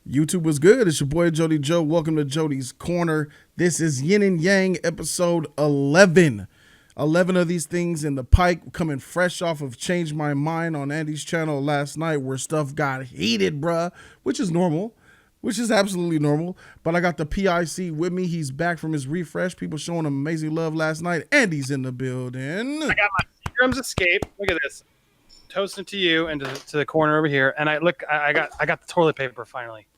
YouTube was good. It's your boy Jody Joe. Welcome to Jody's Corner. This is Yin and Yang episode 11. 11 of these things in the pike, coming fresh off of Change My Mind on Andy's channel last night where stuff got heated, bruh, which is normal, which is absolutely normal. But I got the PIC with me. He's back from his refresh. People showing him amazing love last night. Andy's in the building. I got my Seagram's Escape. Look at this. Toasting to you and to the corner over here. And I got the toilet paper finally.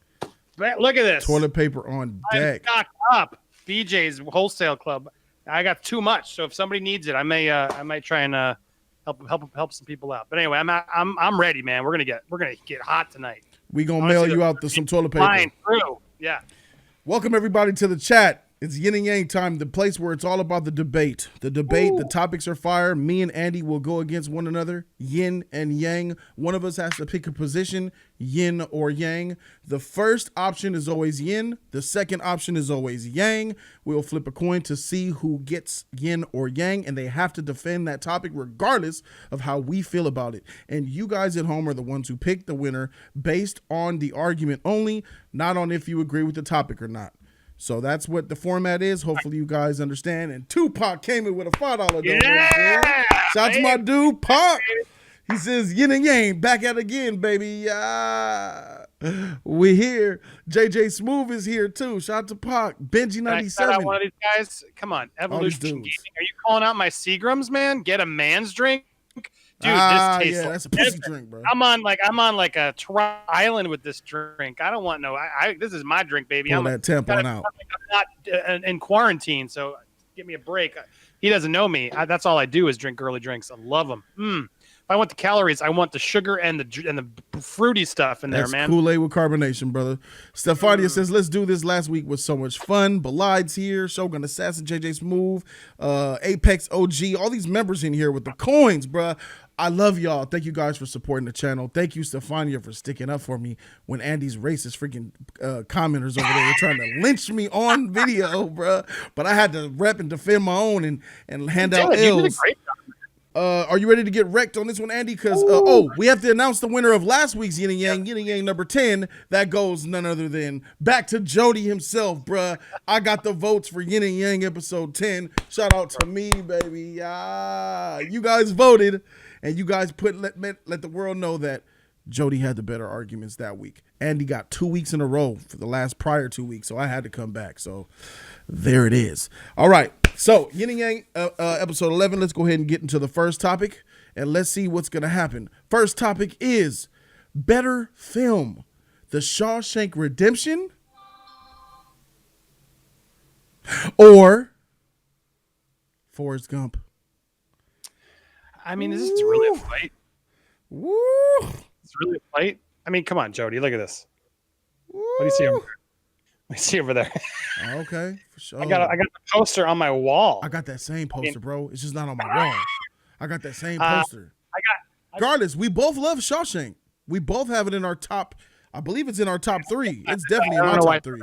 Look at this. Toilet paper on deck. I'm stocked up. BJ's Wholesale Club. I got too much, so if somebody needs it, I might try and help some people out. But anyway, I'm ready, man. We're gonna get hot tonight. We gonna mail you out some toilet paper. Flying through. Yeah. Welcome everybody to the chat. It's Yin and Yang time, the place where it's all about the debate. The topics are fire. Me and Andy will go against one another, yin and yang. One of us has to pick a position, yin or yang. The first option is always yin. The second option is always yang. We'll flip a coin to see who gets yin or yang, and they have to defend that topic regardless of how we feel about it. And you guys at home are the ones who pick the winner based on the argument only, not on if you agree with the topic or not. So that's what the format is. Hopefully you guys understand. And Tupac came in with a $5 donation. Yeah! Shout out to my dude, Pac. He says, Yin and Yang, back at it again, baby. We here. JJ Smooth is here, too. Shout out to Pac. Benji97. Shout out one of these guys. Come on. Evolution Gaming. Are you calling out my Seagrams, man? Get a man's drink? Dude, this tastes that's a pussy drink, bro. I'm on like a island with this drink. I don't want this is my drink, baby. Pull that tampon out. I'm not in quarantine, so give me a break. He doesn't know me. That's all I do is drink girly drinks. I love them. If I want the calories, I want the sugar and the fruity stuff in there, man. Kool-Aid with carbonation, brother. Stefania says, let's do this. Last week was so much fun. Belide's here. Shogun Assassin, JJ Smooth, Apex OG, all these members in here with the coins, bruh. I love y'all. Thank you guys for supporting the channel. Thank you, Stefania, for sticking up for me when Andy's racist freaking commenters over there were trying to lynch me on video, bruh. But I had to rep and defend my own and hand out L's. Are you ready to get wrecked on this one, Andy? Because, we have to announce the winner of last week's Yin and Yang. Yin and Yang number 10. That goes none other than back to Jody himself, bruh. I got the votes for Yin and Yang episode 10. Shout out to me, baby. You guys voted, and you guys let the world know that Jody had the better arguments that week. Andy got 2 weeks in a row for the prior 2 weeks, so I had to come back. So there it is. All right. So, Yin and Yang, episode 11, let's go ahead and get into the first topic, and let's see what's going to happen. First topic is better film, The Shawshank Redemption or Forrest Gump? I mean, is this really a fight? Woo! It's really a fight? I mean, come on, Jody, look at this. Woo! What do you see over there? I see over there. Okay, for sure. I got the poster on my wall. I got that same poster, bro. It's just not on my wall. I got that same poster. Regardless, we both love Shawshank. We both have it in our top. I believe it's in our top 3. It's definitely in my top 3.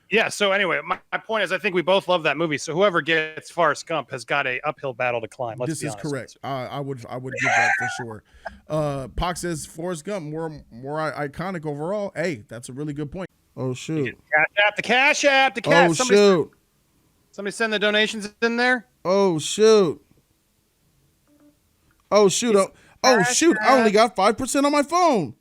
Yeah. So anyway, my point is, I think we both love that movie. So whoever gets Forrest Gump has got a uphill battle to climb. This is correct. I would give that for sure. Pac says Forrest Gump more iconic overall. Hey, that's a really good point. Oh shoot! The cash app. Oh shoot! Somebody send the donations in there. Oh shoot! Oh shoot! Oh shoot! I only got 5% on my phone.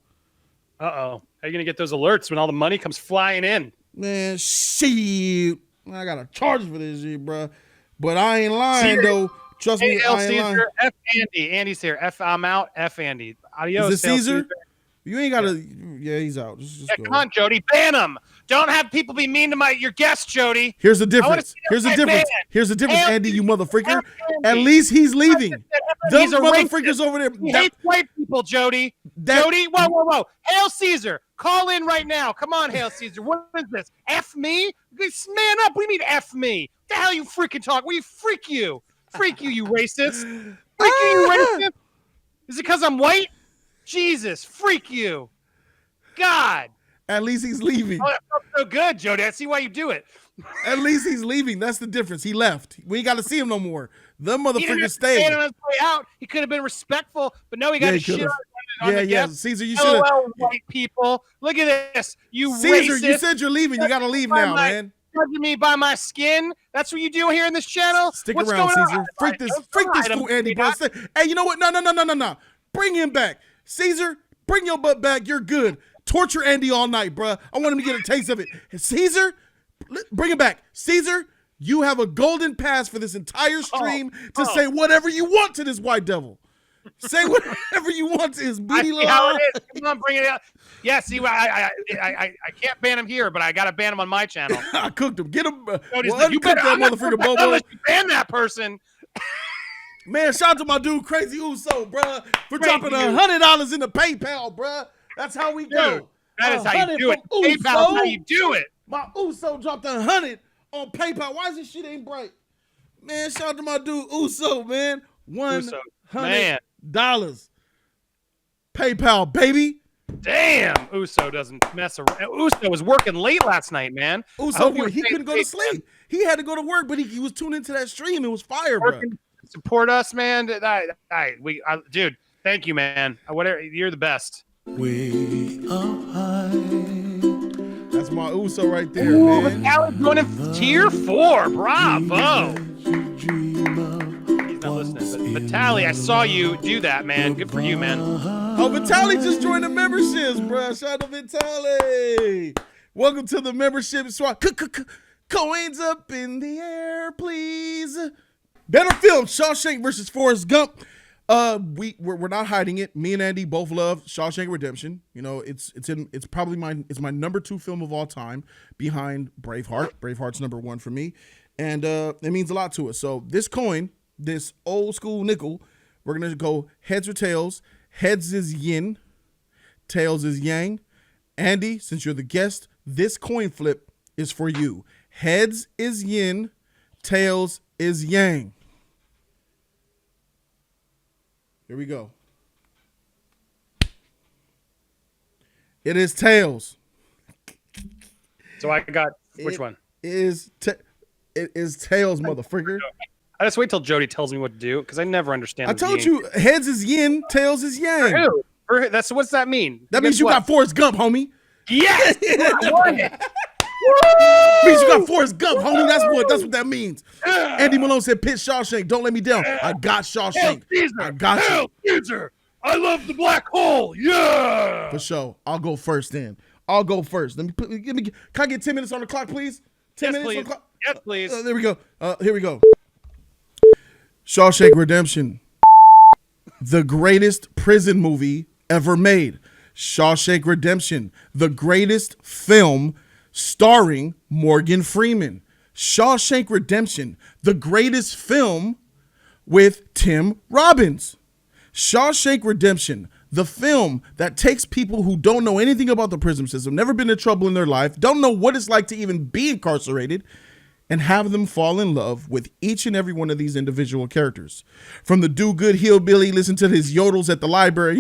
Uh-oh. How are you gonna get those alerts when all the money comes flying in? Man, shit! I got to charge for this shit, bro. But I ain't lying though. Trust me, I ain't lying. F Andy. Andy's here. F I'm out. F Andy. Adios. Is it Caesar? You ain't gotta. Yeah, he's out. Just come on, Jody. Ban him. Don't have people be mean to your guests, Jody. Here's the difference. Here's the difference, Andy. You motherfucker. At least he's leaving. Those motherfuckers over there. He hates white people, Jody. Jody, whoa. Hail Caesar. Call in right now. Come on, Hail Caesar. What is this? F me? Man up. What do you mean F me? What the hell you freaking talk? What do you freak you? Freak you, you racist. Freak you racist. Is it because I'm white? Jesus, freak you. God. At least he's leaving. Oh, that felt so good, Jody. I see why you do it. At least he's leaving. That's the difference. He left. We ain't got to see him no more. The motherfucker stayed. stayed. On his way out. He could have been respectful, but no, he got his shit on on the Yeah. guest. Caesar, you should have. LOL, white people. Look at this. You Caesar, racist. you said you're leaving. You got to leave now, man. Judging me by my skin. That's what you do here in this channel. Stick What's around, going Caesar. on? Freak this fool, Andy, bro. Hey, you know what? No. Bring him back. Caesar, bring your butt back. You're good. Torture Andy all night, bro. I want him to get a taste of it. Caesar, bring him back. Caesar, you have a golden pass for this entire stream to say whatever you want to this white devil. Say whatever you want to his beady little. How it is. Come on, bring it out. Yeah, see, I can't ban him here, but I got to ban him on my channel. I cooked him. Get him. You better that motherfucker, Bobo. Unless you ban that person. Man, shout out to my dude Crazy Uso, bruh, for dropping $100 in the PayPal, bruh. That's how we go. Dude, that is how you do it. PayPal is how you do it. My Uso dropped $100 on PayPal. Why is this shit ain't bright? Man, shout out to my dude Uso, man. $100. PayPal, baby. Damn, Uso doesn't mess around. Uso was working late last night, man. Uso, he couldn't go to sleep. He had to go to work, but he was tuned into that stream. It was fire, bro. Support us, man. Dude, thank you, man. Whatever, you're the best. Way up high. That's my Uso right there, man. Alex going in tier 4. Bravo. He's not listening, but Vitaly, I saw you do that, man. Good for you, man. Oh, Vitaly just joined the memberships, bro. Shout out to Vitaly. Welcome to the membership swap. Coins up in the air, please. Better film, Shawshank versus Forrest Gump. We're not hiding it. Me and Andy both love Shawshank Redemption. You know, it's probably my number 2 film of all time, behind Braveheart. Braveheart's number 1 for me, and it means a lot to us. So this coin, this old school nickel, we're gonna go heads or tails. Heads is yin, tails is yang. Andy, since you're the guest, this coin flip is for you. Heads is yin, tails is yang. Here we go. It is tails. So I got which one? It is tails, motherfucker. I just wait till Jody tells me what to do because I never understand. I told you, heads is yin, tails is yang. What's that mean? That means you got Forrest Gump, homie. Yes, I won it. Means you got Forrest Gump, homie. That's what that means. Andy Malone said, "Pitch Shawshank. Don't let me down. I got Shawshank. I got you. Caesar. I love the black hole. Yeah. For sure. I'll go first then. I'll go first. Can I get 10 minutes on the clock, please? 10 minutes please. on the clock. Yes, please. There we go. Here we go. Shawshank Redemption. The greatest prison movie ever made. Shawshank Redemption. The greatest film starring Morgan Freeman. Shawshank Redemption. The greatest film with Tim Robbins. Shawshank Redemption. The film that takes people who don't know anything about the prison system, never been in trouble in their life, don't know what it's like to even be incarcerated, and have them fall in love with each and every one of these individual characters. From the do-good hillbilly, listen to his yodels at the library,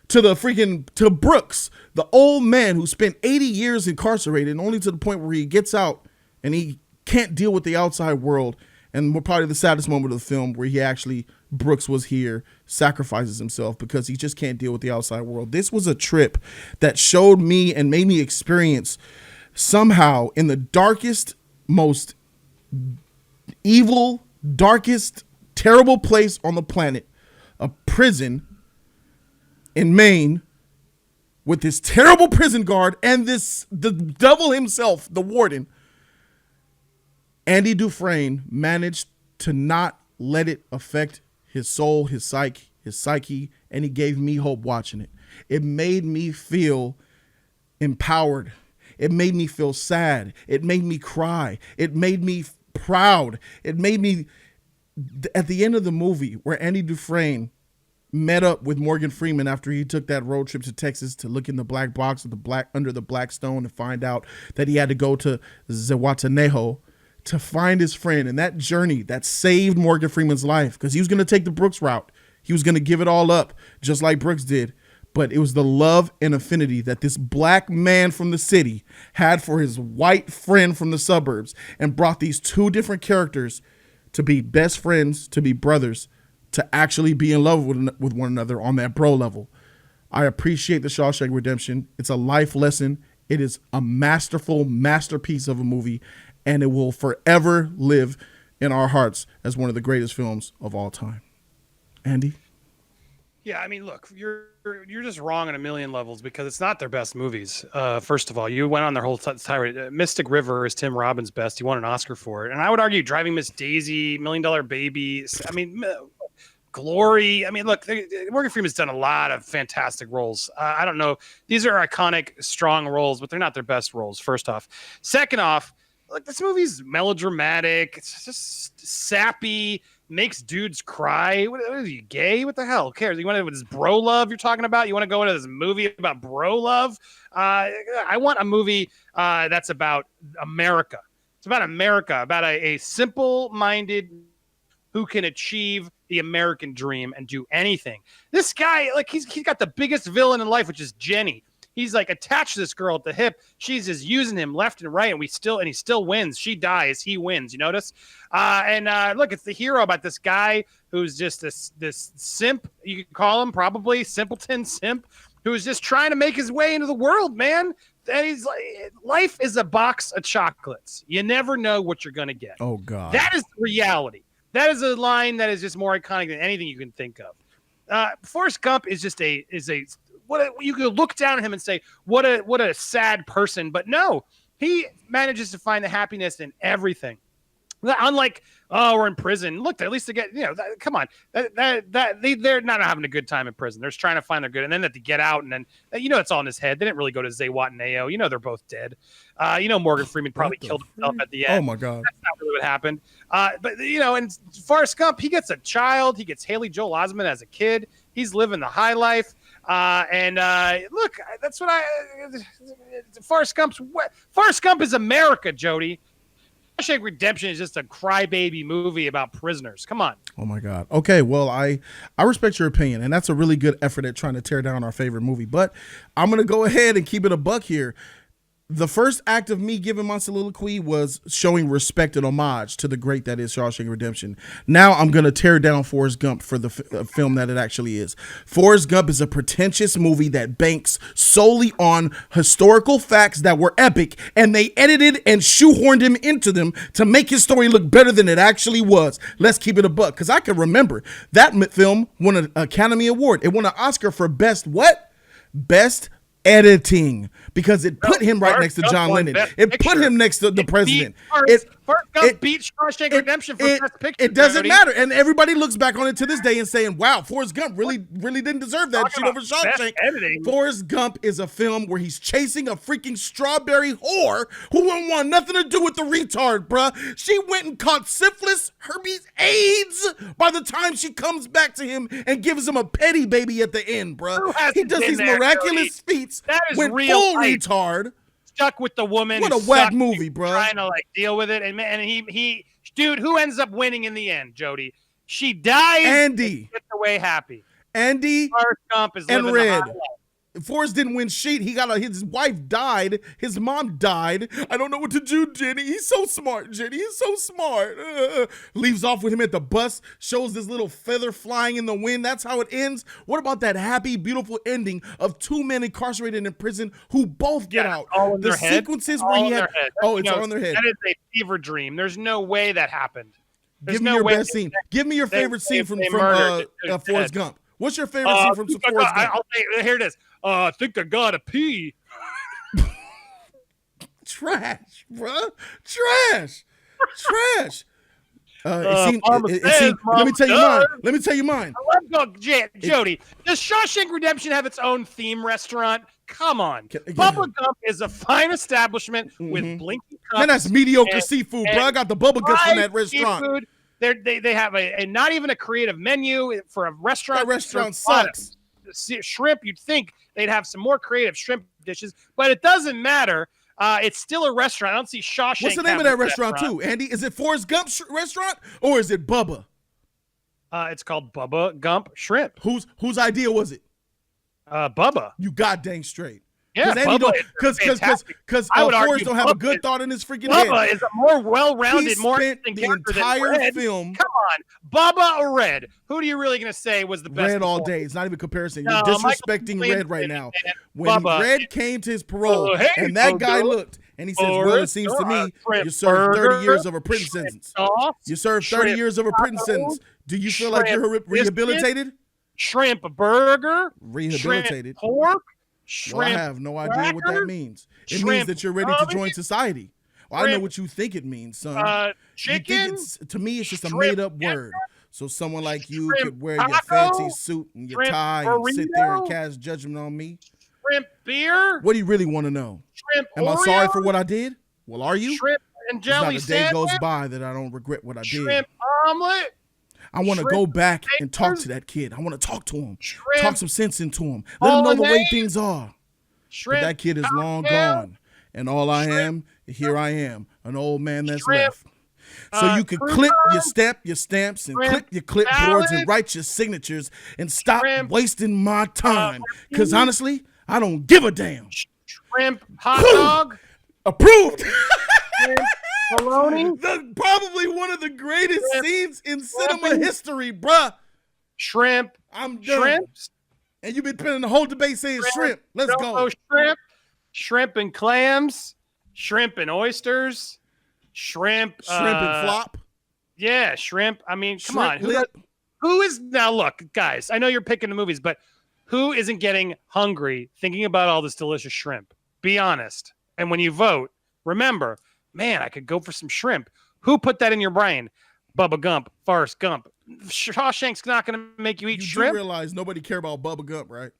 to Brooks, the old man who spent 80 years incarcerated, and only to the point where he gets out and he can't deal with the outside world. And probably the saddest moment of the film, where Brooks was here, sacrifices himself because he just can't deal with the outside world. This was a trip that showed me and made me experience somehow in the darkest, most evil, darkest, terrible place on the planet, a prison in Maine, with this terrible prison guard and the devil himself, the warden. Andy Dufresne managed to not let it affect his soul, his psyche, and he gave me hope watching it. It made me feel empowered. It made me feel sad. It made me cry. It made me proud. It made me, at the end of the movie, where Andy Dufresne met up with Morgan Freeman after he took that road trip to Texas to look in the black box under the black stone and find out that he had to go to Zihuatanejo to find his friend, and that journey that saved Morgan Freeman's life, because he was going to take the Brooks route. He was going to give it all up, just like Brooks did. But it was the love and affinity that this black man from the city had for his white friend from the suburbs, and brought these two different characters to be best friends, to be brothers, to actually be in love with one another on that bro level. I appreciate The Shawshank Redemption. It's a life lesson. It is a masterful masterpiece of a movie, and it will forever live in our hearts as one of the greatest films of all time. Andy? Yeah, I mean, look, you're just wrong on a million levels because it's not their best movies. First of all, you went on their whole tirade. Mystic River is Tim Robbins' best. He won an Oscar for it, and I would argue Driving Miss Daisy, $1 Million Baby. I mean, Glory. I mean, look, Morgan Freeman's done a lot of fantastic roles. I don't know; these are iconic, strong roles, but they're not their best roles. First off, second off, like this movie's melodramatic. It's just sappy. Makes dudes cry. What are you, gay? What the hell? Who cares? You want to with this bro love you're talking about? You want to go into this movie about bro love? I want a movie that's about America. It's about America, about a simple-minded who can achieve the American dream and do anything. This guy, like he's got the biggest villain in life, which is Jenny. He's like attached to this girl at the hip. She's just using him left and right, and he still wins. She dies, he wins. You notice? Look, it's the hero about this guy who's just this simp. You could call him probably simpleton simp, who's just trying to make his way into the world, man. And he's like, life is a box of chocolates. You never know what you're gonna get. Oh God, that is reality. That is a line that is just more iconic than anything you can think of. Forrest Gump is just what you could look down at him and say, what a sad person. But no, he manages to find the happiness in everything. Unlike, we're in prison. Look, at least they get, come on. They're not having a good time in prison. They're just trying to find their good. And then they get out, and then, it's all in his head. They didn't really go to Zihuatanejo. They're both dead. Morgan Freeman probably killed himself at the end. Oh, my God. That's not really what happened. And Forrest Gump, he gets a child. He gets Haley Joel Osment as a kid. He's living the high life. Look, that's what Forrest Gump is America, Jody. Shawshank Redemption is just a crybaby movie about prisoners. Come on. Oh my God. Okay, well, I respect your opinion, and that's a really good effort at trying to tear down our favorite movie. But I'm gonna go ahead and keep it a buck here. The first act of me giving my soliloquy was showing respect and homage to the great that is Shawshank Redemption. Now I'm going to tear down Forrest Gump for the film that it actually is. Forrest Gump is a pretentious movie that banks solely on historical facts that were epic, and they edited and shoehorned him into them to make his story look better than it actually was. Let's keep it a buck, because I can remember that film won an Academy Award. It won an Oscar for best editing, because it put him right next to John Lennon. It put him next to the president. Forrest Gump beat Shawshank Redemption for Best Picture. It doesn't matter, and everybody looks back on it to this day and saying, "Wow, Forrest Gump really didn't deserve that shit over Shawshank." Forrest Gump is a film where he's chasing a freaking strawberry whore who wouldn't want nothing to do with the retard, bruh. She went and caught syphilis, herpes, AIDS by the time she comes back to him and gives him a petty baby at the end, bruh. He does these miraculous feats with full retard. Stuck with the woman. What a whack movie, bro. Trying to deal with it, and he, dude, who ends up winning in the end? Jody. She dies. Andy gets away happy. Andy Forrest Gump is and living Red. the high life. Forrest didn't win shit. His wife died. His mom died. I don't know what to do, Jenny. He's so smart, Jenny. He's so smart. Leaves off with him at the bus. Shows this little feather flying in the wind. That's how it ends. What about that happy, beautiful ending of two men incarcerated in prison who both get out? All in the their sequences head. where All he in had. their head. Oh, it's all in their head. That is a fever dream. There's no way that happened. Give me your best scene. Give me your favorite scene from Forrest Gump. What's your favorite scene from Forrest Gump? I'll say, here it is. I think I gotta pee. Trash, bro. Trash. Let me tell you mine. I love Jody. Does Shawshank Redemption have its own theme restaurant? Come on. Bubba Gump is a fine establishment with blinking cups. Man, that's mediocre seafood, bro. I got the Bubba Guts from that restaurant. Seafood. They have a not even a creative menu for a restaurant. That restaurant sucks. Shrimp, you'd think they'd have some more creative shrimp dishes, but it doesn't matter. It's still a restaurant. I don't see Shawshank. What's the name of that restaurant too, Andy? Is it Forrest Gump restaurant or is it Bubba? It's called Bubba Gump Shrimp. Whose idea was it? Bubba. You got dang straight. Yeah, because Forrest don't have a good thought in his freaking head. Bubba is a more well-rounded, more interesting character than Red. Film. Come on, Bubba or Red? Who are you really going to say was the best? Red all day. It's not even comparison. You're disrespecting Red right now. When Red came to his parole, and that guy looked, and he says, "Well, it seems to me you served 30 years of a prison sentence. You served 30 years of a prison sentence. Do you feel like you're rehabilitated? Shrimp burger, rehabilitated, shrimp pork." Shrimp well, I have no idea what that means. It means that you're ready to join society. Well, I know what you think it means, son. Chicken? To me, it's just a made-up word. So someone like you could wear your fancy suit and your tie and sit there and cast judgment on me. Shrimp beer? What do you really want to know? Shrimp Am I sorry for what I did? Well, are you? Shrimp and jelly There's not a day goes by that I don't regret what I did. Shrimp omelet? I want to go back and talk to that kid. I want to talk to him. Talk some sense into him. Let him know the way things are. But that kid is long gone. And all I am, here I am, an old man that's left. So you can clip your stamps, and clip your clipboards and write your signatures and stop wasting my time. Because honestly, I don't give a damn. Shrimp hot dog? Approved. Bologna? Probably one of the greatest scenes in cinema history, bruh. Shrimp. I'm done. Shrimps? And you've been spending the whole debate saying shrimp. Let's go. Shrimp and clams. Shrimp and oysters. Shrimp and flop. Yeah, shrimp. I mean, come on. Who is now? Look, guys. I know you're picking the movies, but who isn't getting hungry thinking about all this delicious shrimp? Be honest. And when you vote, remember, man, I could go for some shrimp. Who put that in your brain? Bubba Gump, Forrest Gump. Shawshank's not going to make you eat shrimp. You realize nobody care about Bubba Gump, right?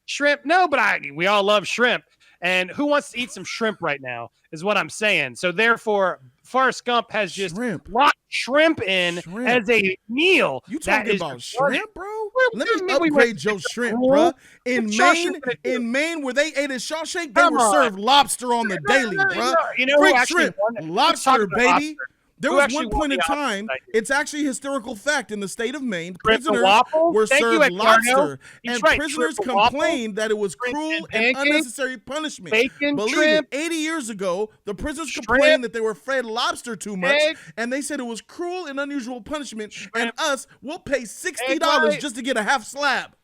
Shrimp? No, but we all love shrimp. And who wants to eat some shrimp right now is what I'm saying. So therefore, Forrest Gump has just locked shrimp in as a meal. You talking about shrimp, bro? Let me upgrade your shrimp, bro. In Maine, where they ate at Shawshank, they were served lobster on the daily, bro. You know, shrimp, lobster, baby. There was one point in time, it's actually a historical fact in the state of Maine, prisoners were served lobster, and prisoners complained that it was cruel and unnecessary punishment. Believe it, 80 years ago, the prisoners complained that they were fed lobster too much, and they said it was cruel and unusual punishment, and we'll pay $60 just to get a half slab.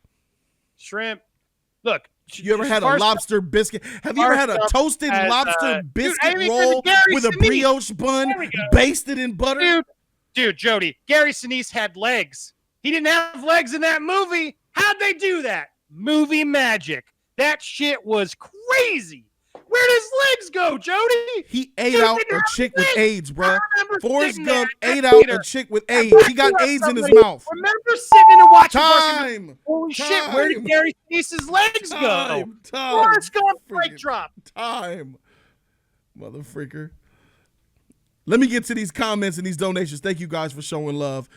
Shrimp. Look. You ever had a lobster biscuit? Have you ever had a toasted lobster biscuit roll with a brioche bun basted in butter? Dude, Jody, Gary Sinise had legs. He didn't have legs in that movie. How'd they do that? Movie magic. That shit was crazy. Where does legs go, Jody? He ate out a chick with AIDS, bro. Forrest Gump ate out a chick with AIDS. He got AIDS in his mouth. Remember sitting and watching. Time. Holy shit, where did Gary Sinise's legs go? Forrest Gump break drop. Time. Motherfreaker. Let me get to these comments and these donations. Thank you guys for showing love.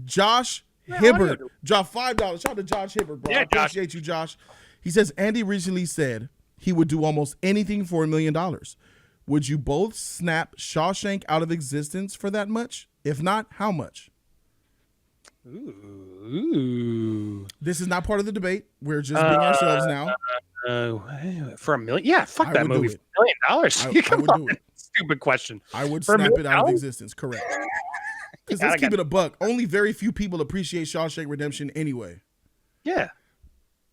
Josh Hibbert dropped $5. Shout out to Josh Hibbert, bro. I appreciate you, Josh. He says, Andy recently said he would do almost anything for $1 million. Would you both snap Shawshank out of existence for that much? If not, how much? Ooh. This is not part of the debate. We're just being ourselves now. For $1 million? Yeah, fuck that movie. $1 million? I would do it. Stupid question. I would snap it out of existence. Correct. Because let's keep it a buck. Only very few people appreciate Shawshank Redemption anyway. Yeah.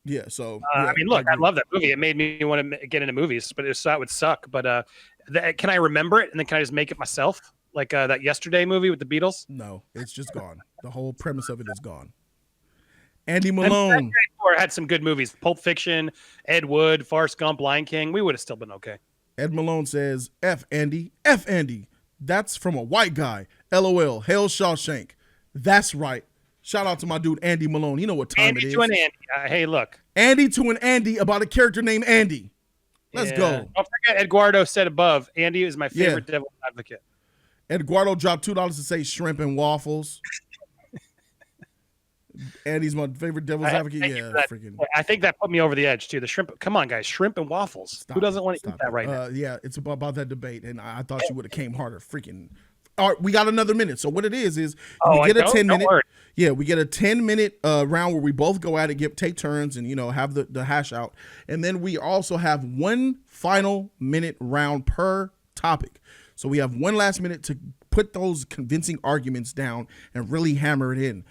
Yeah, so I mean, look, I love that movie. It made me want to get into movies, but that would suck. But can I remember it, and then can I just make it myself, like that Yesterday movie with the Beatles? No, it's just gone. The whole premise of it is gone. Andy Malone had some good movies: Pulp Fiction, Ed Wood, Forrest Gump, Lion King. We would have still been okay. Ed Malone says, "F Andy, F Andy. That's from a white guy. LOL. Hail Shawshank. That's right." Shout out to my dude, Andy Malone. You know what time it is. To an Andy. Hey, look. Andy to an Andy about a character named Andy. Let's go. Don't forget, Eduardo said above, Andy is my favorite devil's advocate. Eduardo dropped $2 to say shrimp and waffles. Andy's my favorite devil's advocate. Freaking. I think that put me over the edge, too. The shrimp. Come on, guys. Shrimp and waffles. Who doesn't want to eat that right now? Yeah, it's about that debate, and I thought you would have came harder. Freaking All right, we got another minute. So what it is Oh, we get a 10 don't minute. worry. Yeah, we get a 10-minute round where we both go at it, take turns, and have the hash out, and then we also have one final minute round per topic. So we have one last minute to put those convincing arguments down and really hammer it in.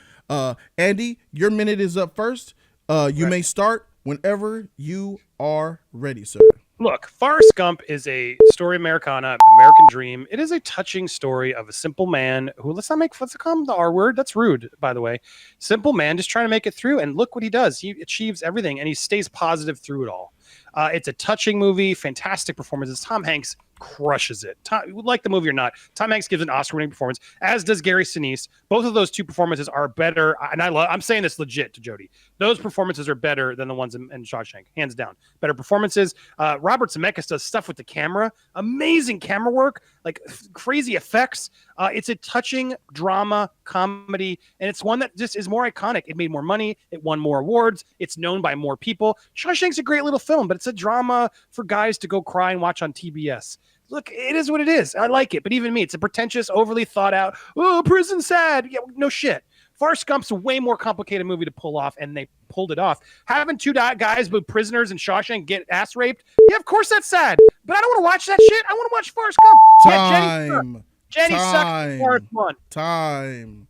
Andy, your minute is up first. You may start whenever you are ready, sir. Look, Forrest Gump is a story Americana, the American dream. It is a touching story of a simple man who, let's call him the R word. That's rude, by the way. Simple man just trying to make it through. And look what he does. He achieves everything and he stays positive through it all. It's a touching movie, fantastic performances. Tom Hanks crushes it. Like the movie or not, Tom Hanks gives an Oscar-winning performance, as does Gary Sinise. Both of those two performances are better, and I'm saying this legit to Jody. Those performances are better than the ones in Shawshank, hands down. Better performances. Robert Zemeckis does stuff with the camera, amazing camera work, like crazy effects. It's a touching drama comedy, and it's one that just is more iconic. It made more money. It won more awards. It's known by more people. Shawshank's a great little film, but it's a drama for guys to go cry and watch on TBS. Look, it is what it is. I like it. But even me, it's a pretentious, overly thought out, oh, prison sad. Yeah, no shit. Forrest Gump's a way more complicated movie to pull off, and they pulled it off. Having two guys with prisoners in Shawshank get ass raped, yeah, of course that's sad. But I don't want to watch that shit. I want to watch Forrest Gump. Time. Jenny sucked. Forrest won. Time.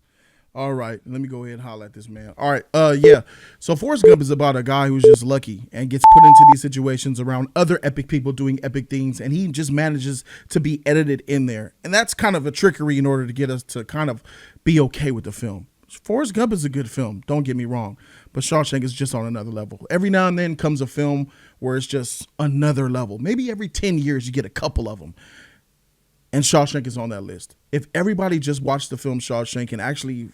All right, let me go ahead and holler at this man. All right, yeah. So Forrest Gump is about a guy who's just lucky and gets put into these situations around other epic people doing epic things, and he just manages to be edited in there. And that's kind of a trickery in order to get us to kind of be okay with the film. Forrest Gump is a good film, don't get me wrong, but Shawshank is just on another level. Every now and then comes a film where it's just another level. Maybe every 10 years you get a couple of them. And Shawshank is on that list. If everybody just watched the film Shawshank and actually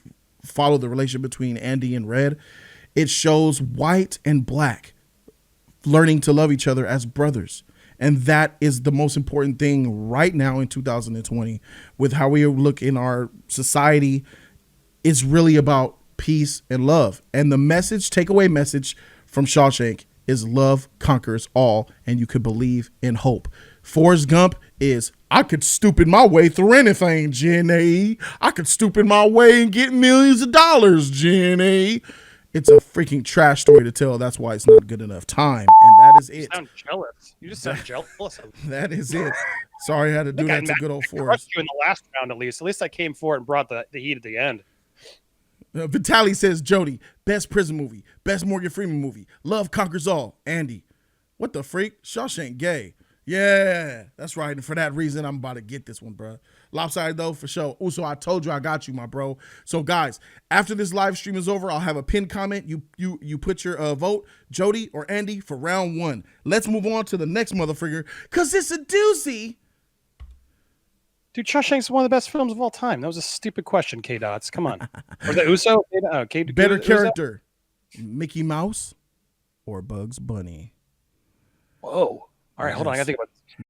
follow the relationship between Andy and Red, it shows white and black learning to love each other as brothers. And that is the most important thing right now in 2020 with how we look in our society. It's really about peace and love. And the takeaway message from Shawshank is love conquers all, and you could believe in hope. Forrest Gump is, I could stupid my way through anything, Jenny. I could stupid my way and get millions of dollars, Jenny. It's a freaking trash story to tell. That's why it's not good enough time. And that is it. You sound jealous. You just sound jealous of me. That is it. Sorry I had to do that to good old Forrest. I crushed you in the last round at least. At least I came forward and brought the heat at the end. Vitaly says, Jody, best prison movie, best Morgan Freeman movie, love conquers all. Andy, what the freak? Shawshank gay. Yeah, that's right. And for that reason, I'm about to get this one, bro. Lopsided, though, for sure. So I told you I got you, my bro. So, guys, after this live stream is over, I'll have a pinned comment. You put your vote, Jody or Andy, for round one. Let's move on to the next motherfucker, because it's a doozy. Dude, Shawshank's one of the best films of all time. That was a stupid question, K-Dots. Come on. Or the Uso? Better character, Mickey Mouse or Bugs Bunny? Whoa. All right, hold on. I got to think about this.